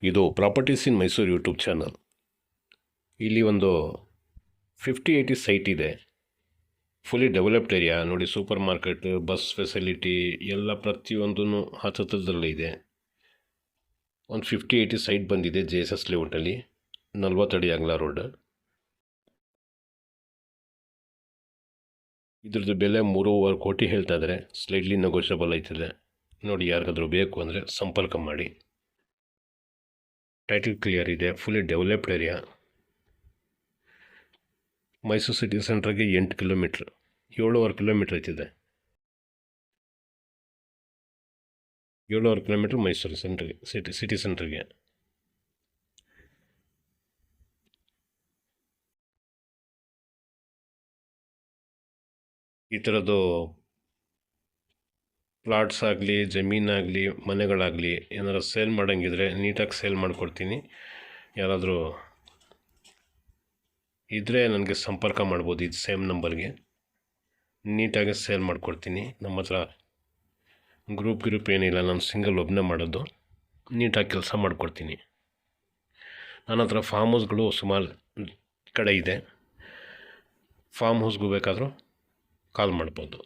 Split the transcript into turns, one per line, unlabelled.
ಇದು ಪ್ರಾಪರ್ಟೀಸ್ ಇನ್ Mysuru YouTube channel. ಇಲ್ಲಿ ಒಂದು 50-80 ಸೈಟ್ ಇದೆ. ಫುಲ್ಲಿ ಡೆವಲಪ್ಡ್ ಏರಿಯಾ ನೋಡಿ. ಸೂಪರ್ ಮಾರ್ಕೆಟ್, ಬಸ್ ಫೆಸಿಲಿಟಿ ಎಲ್ಲ ಪ್ರತಿಯೊಂದೂ ಹತ್ತಿರದಲ್ಲೇ ಇದೆ. ಒಂದು 50-80 ಸೈಟ್ ಬಂದಿದೆ JSS ಲೇಔಟಲ್ಲಿ. 40 ಅಡಿ ಅಗಲ ರೋಡ್. ಇದ್ರದ್ದು ಬೆಲೆ 3.5 ಕೋಟಿ ಹೇಳ್ತಾ ಇದ್ದಾರೆ. ಸ್ಲೈಡ್ಲಿ ನೆಗೋಷಿಯಬಲ್ ಆಯ್ತದೆ. ನೋಡಿ, ಯಾರಿಗಾದ್ರೂ ಬೇಕು ಅಂದರೆ ಸಂಪರ್ಕ ಮಾಡಿ. ಟೈಟಲ್ ಕ್ಲಿಯರ್ ಇದೆ. Fully developed area. Mysuru city ಸೆಂಟ್ರಿಗೆ 8 ಕಿಲೋಮೀಟ್ರ್, 7.5 ಕಿಲೋಮೀಟ್ರ್ ಐತಿದೆ. 7.5 ಕಿಲೋಮೀಟ್ರ್ ಮೈಸೂರು ಸೆಂಟ್ರಿಗೆ, ಸಿಟಿ ಸೆಂಟ್ರಿಗೆ. ಈ ಥರದ್ದು ಪ್ಲಾಟ್ಸ್ ಆಗಲಿ, ಜಮೀನಾಗಲಿ, ಮನೆಗಳಾಗಲಿ ಏನಾರು ಸೇಲ್ ಮಾಡೋಂಗಿದ್ರೆ ನೀಟಾಗಿ ಸೇಲ್ ಮಾಡಿಕೊಡ್ತೀನಿ. ಯಾರಾದರೂ ಇದ್ದರೆ ನನಗೆ ಸಂಪರ್ಕ ಮಾಡ್ಬೋದು. ಇದು ಸೇಮ್ ನಂಬರ್ಗೆ ನೀಟಾಗಿ ಸೇಲ್ ಮಾಡಿಕೊಡ್ತೀನಿ. ನಮ್ಮ ಹತ್ರ ಗ್ರೂಪ್ ಏನಿಲ್ಲ. ನಾನು ಸಿಂಗಲ್ ಒಬ್ಬನೇ ಮಾಡೋದು. ನೀಟಾಗಿ ಕೆಲಸ ಮಾಡಿಕೊಡ್ತೀನಿ. ನನ್ನ ಹತ್ರ ಫಾರ್ಮ್ ಹೌಸ್ಗಳು ಸುಮಾರು ಕಡೆ ಇದೆ. ಫಾರ್ಮ್ ಹೌಸ್ಗೂ ಬೇಕಾದರೂ ಕಾಲ್ ಮಾಡ್ಬೋದು.